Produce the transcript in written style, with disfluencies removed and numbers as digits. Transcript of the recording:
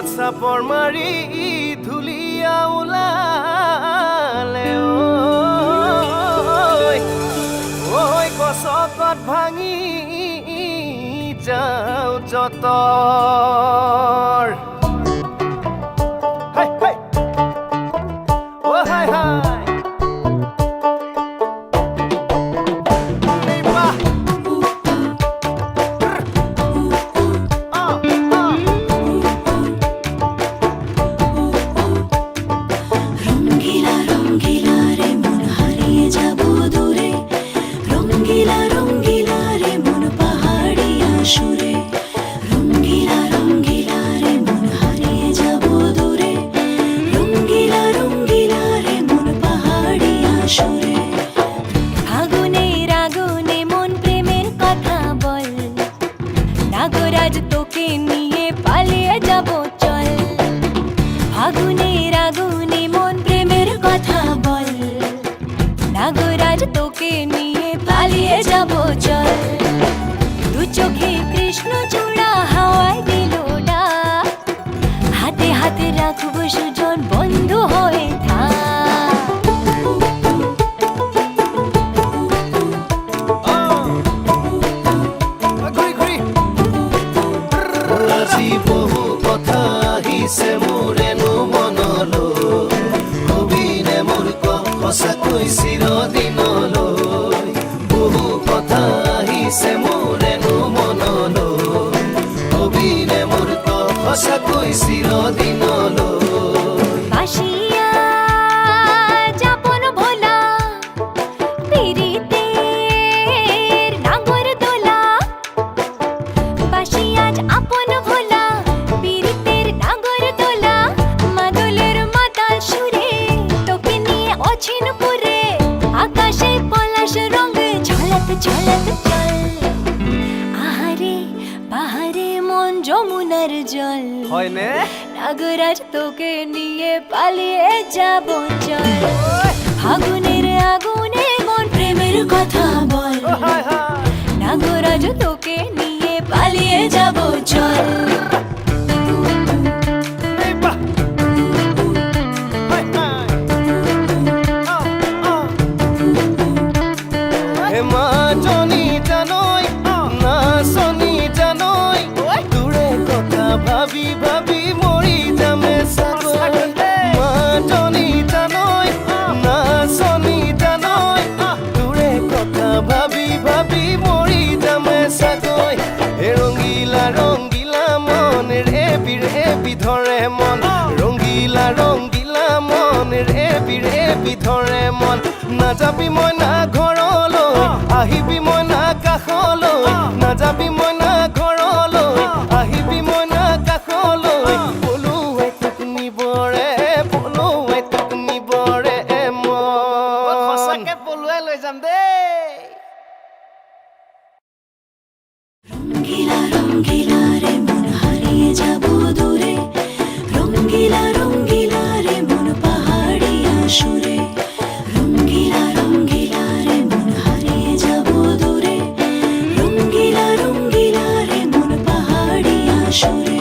চাপৰ মাৰি ধুলিয়া ওলালে ঐ গছকত ভাঙি যাওঁ যতৰ নাগরাজ তোকে নিয়ে পালিয়ে যাব চল ফাগুনের আগুনে মন প্রেমের কথা বল নাগরাজ তোকে নিয়ে পালিয়ে যাব চল দু চোখে কৃষ্ণ চূড়া হাওয়ায় দিল ডাক হাতে হাতে রাখবো সুজন বন্ধু হয়ে বহু কথা আহিছে মোৰেনো মনলৈ কবিনে মোৰ সঁচাকৈ চিৰদিনলৈ বহু কথা আহিছে মোৰেনো মনলৈ কবিনে মোৰ সঁচাকৈ চিৰদিনলৈ যমুনার জল হয়নে নাগরাজ তোকে নিয়ে পালিয়ে যাব চল ফাগুনের আগুনে মন প্রেমের কথা বল নাগরাজ তোকে নিয়ে পালিয়ে যাব চল ভাবি ভাবি মৰি যামে চাগৈ মাজনী জানৈ নাচনী জানৈ তোৰে কথা ভাবি ভাবি মৰি যামে চাগৈ ৰঙিলা ৰঙিলা মন ৰেবি ৰেবি ধৰে মন ৰঙিলা ৰঙিলা মন ৰেবি ৰেবি ধৰে মন নাযাবি মই না ঘৰলৈ আহিবি মই না কাষলৈ নাযাবি মই না ঘৰলৈ আহিবি মই রঙ্গিলা রঙ্গিলা রে মন হারিয়ে যাব দূরে রঙ্গিলা রঙ্গিলা রে মন পাহাড়িয়া সুরে রঙ্গিলা রঙ্গিলা রে মন হারিয়ে যাব দূরে রঙ্গিলা রঙ্গিলা রে মন পাহাড়িয়া সুরে